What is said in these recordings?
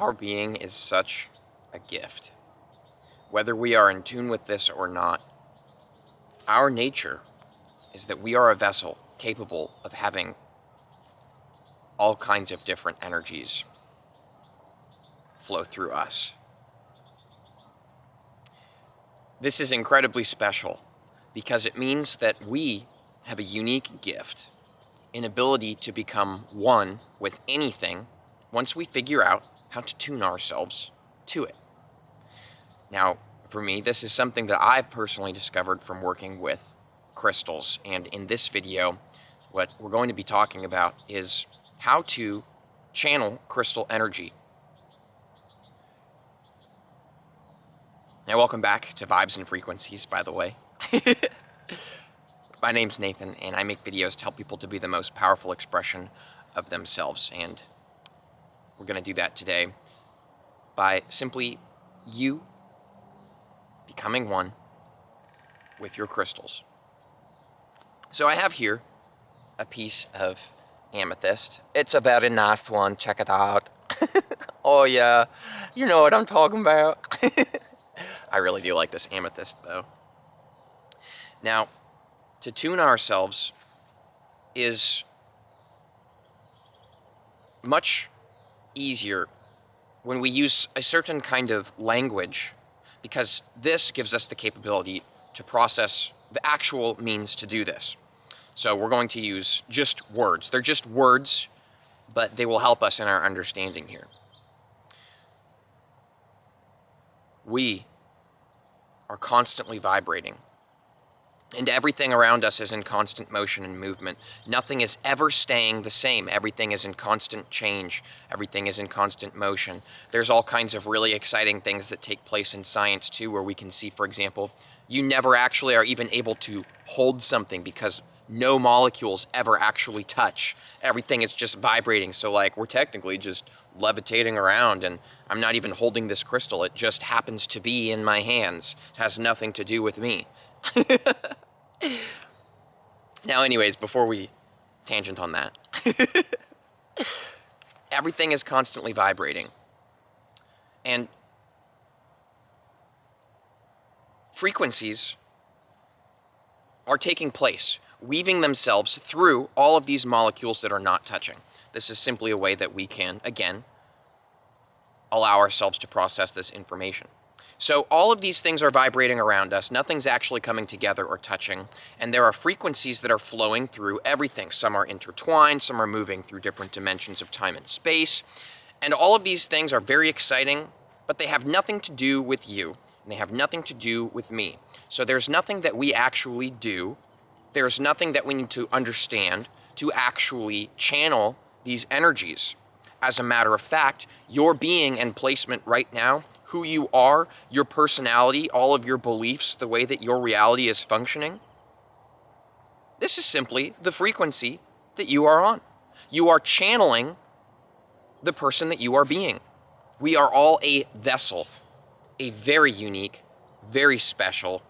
Our being is such a gift. Whether we are in tune with this or not, our nature is that we are a vessel capable of having all kinds of different energies flow through us. This is incredibly special because it means that we have a unique gift, an ability to become one with anything once we figure out how to tune ourselves to it. Now, for me, this is something that I've personally discovered from working with crystals, and in this video, what we're going to be talking about is how to channel crystal energy. Now, welcome back to Vibes and Frequencies, by the way. My name's Nathan, and I make videos to help people to be the most powerful expression of themselves, and we're going to do that today by simply you becoming one with your crystals. So I have here a piece of amethyst. It's a very nice one. Check it out. Oh yeah, you know what I'm talking about. I really do like this amethyst though. Now, to tune ourselves is much easier when we use a certain kind of language, because this gives us the capability to process the actual means to do this. So we're going to use just words. They're just words, but they will help us in our understanding here. We are constantly vibrating, and everything around us is in constant motion and movement. Nothing is ever staying the same. Everything is in constant change. Everything is in constant motion. There's all kinds of really exciting things that take place in science too, where we can see, for example, you never actually are even able to hold something because no molecules ever actually touch. Everything is just vibrating. So like we're technically just levitating around, and I'm not even holding this crystal. It just happens to be in my hands. It has nothing to do with me. Now, anyways, before we tangent on that, everything is constantly vibrating. And frequencies are taking place, weaving themselves through all of these molecules that are not touching. This is simply a way that we can, again, allow ourselves to process this information. So all of these things are vibrating around us. Nothing's actually coming together or touching. And there are frequencies that are flowing through everything. Some are intertwined, some are moving through different dimensions of time and space. And all of these things are very exciting, but they have nothing to do with you. And they have nothing to do with me. So there's nothing that we actually do. There's nothing that we need to understand to actually channel these energies. As a matter of fact, your being and placement right now, who you are, your personality, all of your beliefs, the way that your reality is functioning, this is simply the frequency that you are on. You are channeling the person that you are being. We are all a vessel, a very unique, very special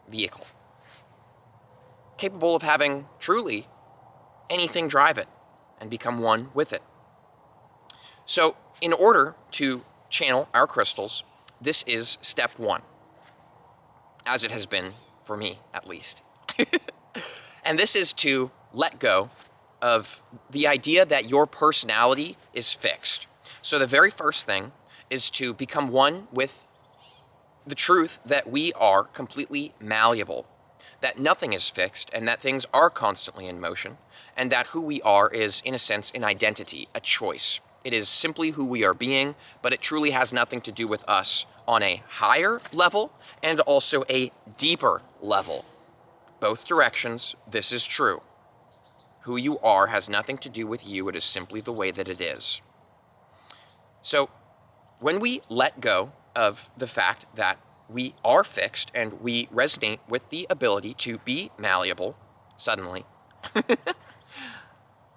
vehicle, capable of having truly anything drive it and become one with it. So in order to channel our crystals, this is step one, as it has been for me at least. And this is to let go of the idea that your personality is fixed. So the very first thing is to become one with the truth that we are completely malleable, that nothing is fixed, and that things are constantly in motion, and that who we are is, in a sense, an identity, a choice. It is simply who we are being, but it truly has nothing to do with us on a higher level and also a deeper level. Both directions, this is true. Who you are has nothing to do with you. It is simply the way that it is. So when we let go of the fact that we are fixed and we resonate with the ability to be malleable, suddenly,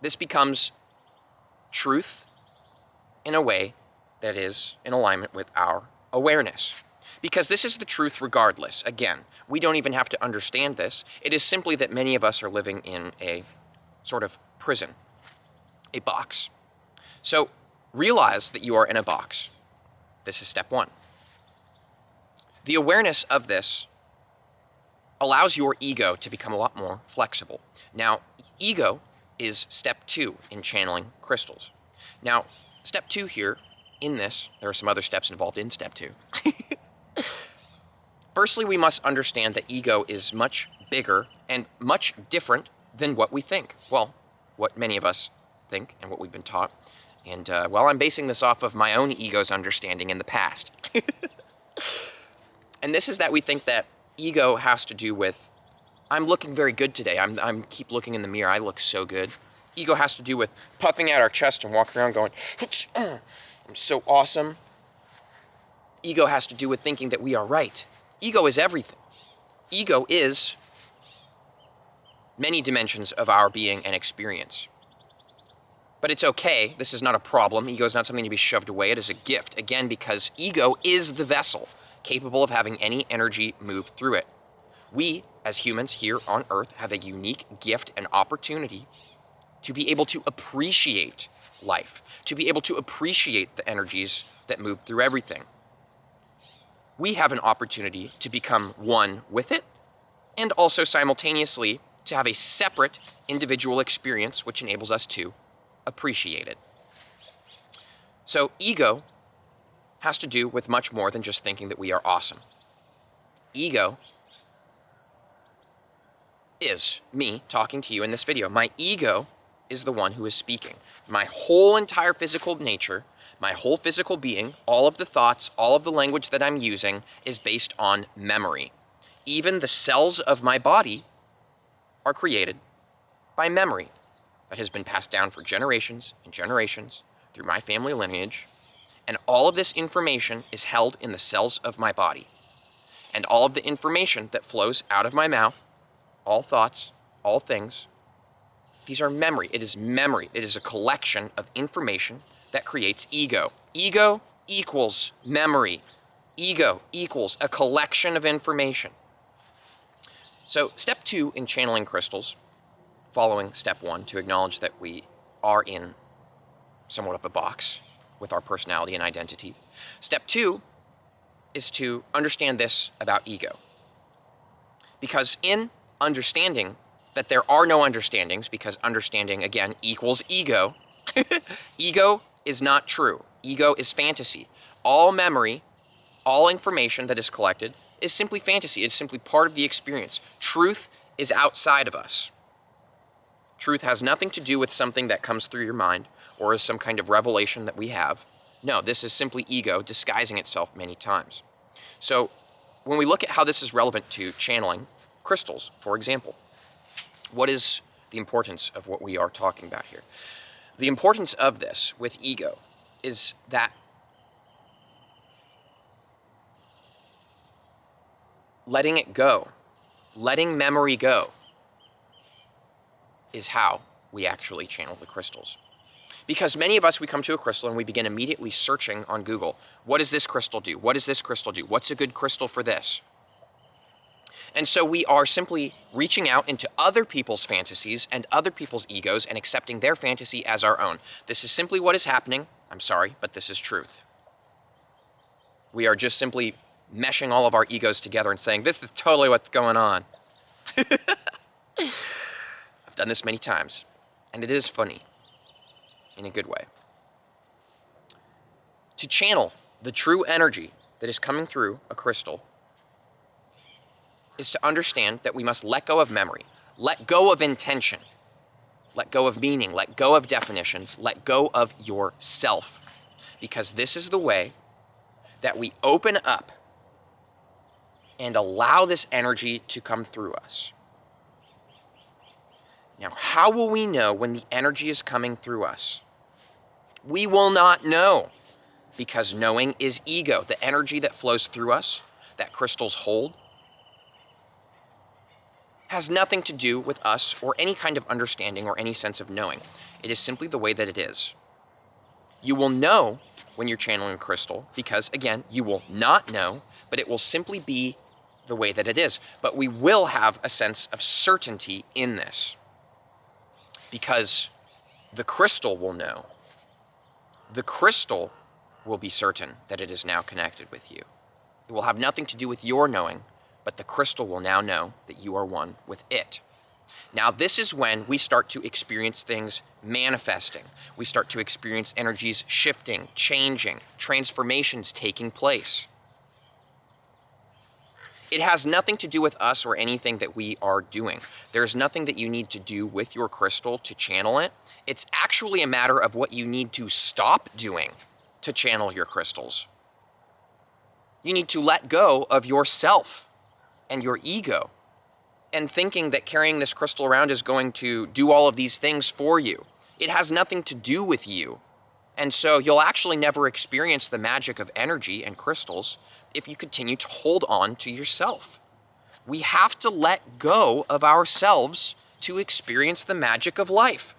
this becomes truth in a way that is in alignment with our awareness. Because this is the truth regardless. Again, we don't even have to understand this. It is simply that many of us are living in a sort of prison, a box. So Realize that you are in a box. This is step one. The awareness of this allows your ego to become a lot more flexible. Now, ego is step two in channeling crystals. Now, step two here, in this, there are some other steps involved in step two. Firstly, we must understand that ego is much bigger and much different than what we think. Well, what many of us think and what we've been taught. And, well, I'm basing this off of my own ego's understanding in the past. And this is that we think that ego has to do with, I'm looking very good today. I'm keep looking in the mirror. I look so good. Ego has to do with puffing out our chest and walking around going, I'm so awesome. Ego has to do with thinking that we are right. Ego is everything. Ego is many dimensions of our being and experience. But it's okay. This is not a problem. Ego is not something to be shoved away. It is a gift. Again, because ego is the vessel capable of having any energy move through it. We, as humans here on Earth, have a unique gift and opportunity to be able to appreciate life, to be able to appreciate the energies that move through everything. We have an opportunity to become one with it, and also simultaneously to have a separate individual experience which enables us to appreciate it. So ego has to do with much more than just thinking that we are awesome. Ego is me talking to you in this video. My ego is the one who is speaking. My whole entire physical nature, my whole physical being, all of the thoughts, all of the language that I'm using is based on memory. Even the cells of my body are created by memory that has been passed down for generations and generations through my family lineage. And all of this information is held in the cells of my body. And all of the information that flows out of my mouth, all thoughts, all things, these are memory. It is memory. It is a collection of information that creates ego. Ego equals memory. Ego equals a collection of information. So step two in channeling crystals, following step one, to acknowledge that we are in somewhat of a box with our personality and identity. Step two is to understand this about ego. Because in understanding that there are no understandings, because understanding, again, equals ego, ego is not true. Ego is fantasy. All memory, all information that is collected is simply fantasy. It's simply part of the experience. Truth is outside of us. Truth has nothing to do with something that comes through your mind or is some kind of revelation that we have. No, this is simply ego disguising itself many times. So when we look at how this is relevant to channeling crystals, for example, what is the importance of what we are talking about here? The importance of this with ego is that letting it go, letting memory go, is how we actually channel the crystals. Because many of us, we come to a crystal and we begin immediately searching on Google. What does this crystal do? What does this crystal do? What's a good crystal for this? And so we are simply reaching out into other people's fantasies and other people's egos and accepting their fantasy as our own. This is simply what is happening. I'm sorry, but this is truth. We are just simply meshing all of our egos together and saying, this is totally what's going on. I've done this many times, and it is funny in a good way. To channel the true energy that is coming through a crystal is to understand that we must let go of memory, let go of intention, let go of meaning, let go of definitions, let go of yourself. Because this is the way that we open up and allow this energy to come through us. Now, how will we know when the energy is coming through us? We will not know, because knowing is ego. The energy that flows through us, that crystals hold, has nothing to do with us or any kind of understanding or any sense of knowing. It is simply the way that it is. You will know when you're channeling a crystal because, again, you will not know, but it will simply be the way that it is. But we will have a sense of certainty in this because the crystal will know The crystal will be certain that it is now connected with you. It will have nothing to do with your knowing, but the crystal will now know that you are one with it. Now, this is when we start to experience things manifesting. We start to experience energies shifting, changing, transformations taking place. It has nothing to do with us or anything that we are doing. There's nothing that you need to do with your crystal to channel it. It's actually a matter of what you need to stop doing to channel your crystals. You need to let go of yourself and your ego and thinking that carrying this crystal around is going to do all of these things for you. It has nothing to do with you. And so you'll actually never experience the magic of energy and crystals if you continue to hold on to yourself. We have to let go of ourselves to experience the magic of life.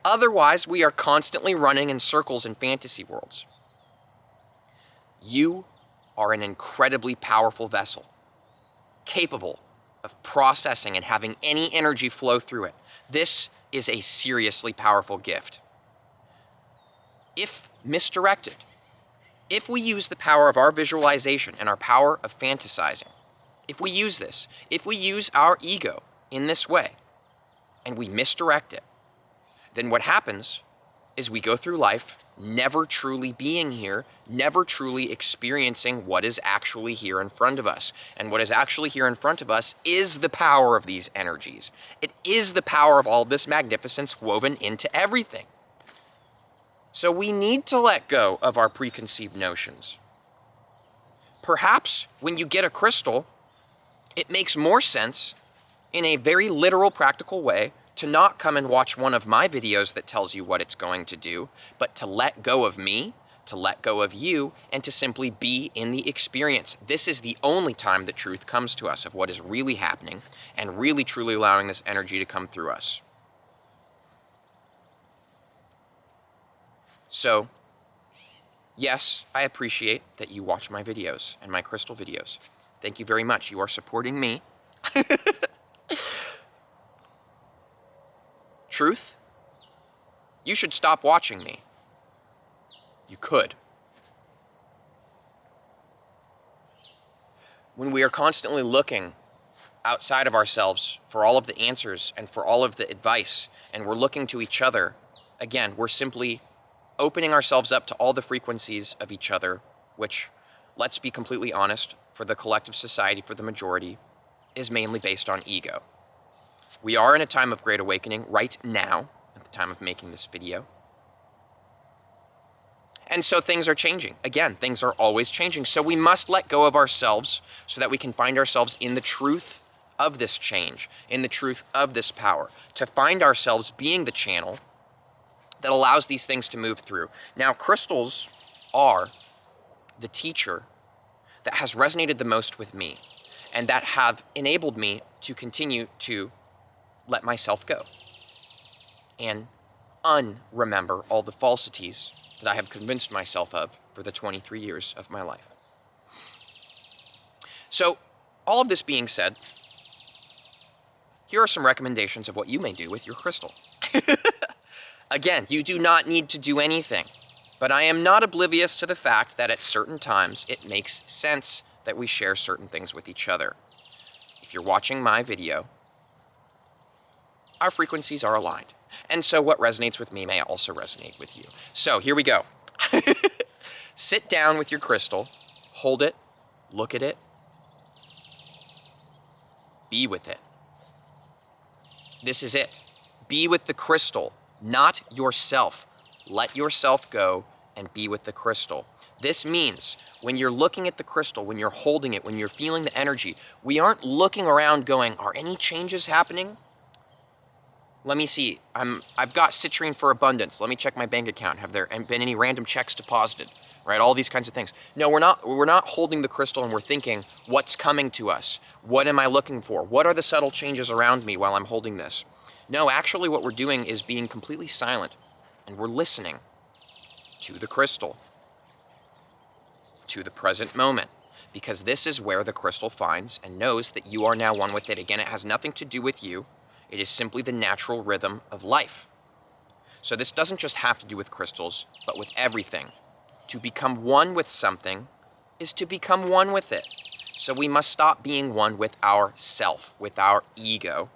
Otherwise, we are constantly running in circles in fantasy worlds. You are an incredibly powerful vessel, capable of processing and having any energy flow through it. This is a seriously powerful gift. If misdirected, if we use the power of our visualization and our power of fantasizing, if we use this, if we use our ego in this way, and we misdirect it, then what happens is we go through life never truly being here, never truly experiencing what is actually here in front of us. And what is actually here in front of us is the power of these energies. It is the power of all this magnificence woven into everything. So we need to let go of our preconceived notions. Perhaps when you get a crystal, it makes more sense in a very literal, practical way to not come and watch one of my videos that tells you what it's going to do, but to let go of me, to let go of you, and to simply be in the experience. This is the only time the truth comes to us of what is really happening and really truly allowing this energy to come through us. So, yes, I appreciate that you watch my videos and my crystal videos. Thank you very much. You are supporting me. Truth? You should stop watching me. You could. When we are constantly looking outside of ourselves for all of the answers and for all of the advice, and we're looking to each other, again, we're simply opening ourselves up to all the frequencies of each other, which, let's be completely honest, for the collective society, for the majority, is mainly based on ego. We are in a time of great awakening right now, at the time of making this video. And so things are changing. Again, things are always changing. So we must let go of ourselves so that we can find ourselves in the truth of this change, in the truth of this power, to find ourselves being the channel that allows these things to move through. Now, crystals are the teacher that has resonated the most with me and that have enabled me to continue to let myself go and unremember all the falsities that I have convinced myself of for the 23 years of my life. So, all of this being said, here are some recommendations of what you may do with your crystal. Again, you do not need to do anything, but I am not oblivious to the fact that at certain times it makes sense that we share certain things with each other. If you're watching my video, our frequencies are aligned. And so what resonates with me may also resonate with you. So here we go. Sit down with your crystal, hold it, look at it, be with it. This is it. Be with the crystal, not yourself. Let yourself go and be with the crystal. This means when you're looking at the crystal, when you're holding it, when you're feeling the energy, we aren't looking around going, are any changes happening? Let me see. I've got citrine for abundance. Let me check my bank account. Have there been any random checks deposited? Right? All these kinds of things. No, we're not holding the crystal and we're thinking, what's coming to us? What am I looking for? What are the subtle changes around me while I'm holding this? No, actually what we're doing is being completely silent and we're listening to the crystal, to the present moment, because this is where the crystal finds and knows that you are now one with it. Again, it has nothing to do with you. It is simply the natural rhythm of life. So this doesn't just have to do with crystals, but with everything. To become one with something is to become one with it. So we must stop being one with our self, with our ego.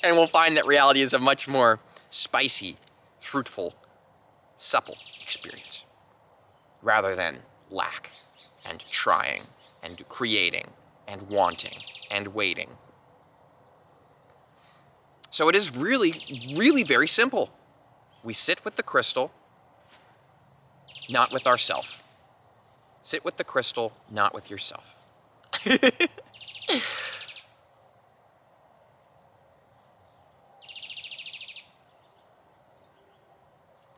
And we'll find that reality is a much more spicy, fruitful, supple experience, rather than lack and trying and creating and wanting and waiting. So it is really, really very simple. We sit with the crystal, not with ourself. Sit with the crystal, not with yourself.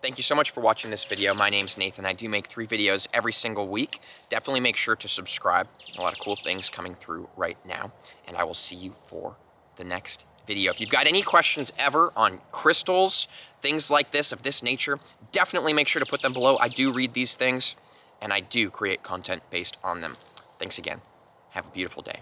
Thank you so much for watching this video. My name's Nathan. I do make 3 videos every single week. Definitely make sure to subscribe. A lot of cool things coming through right now. And I will see you for the next video. If you've got any questions ever on crystals, things like this, of this nature, definitely make sure to put them below. I do read these things, and I do create content based on them. Thanks again. Have a beautiful day.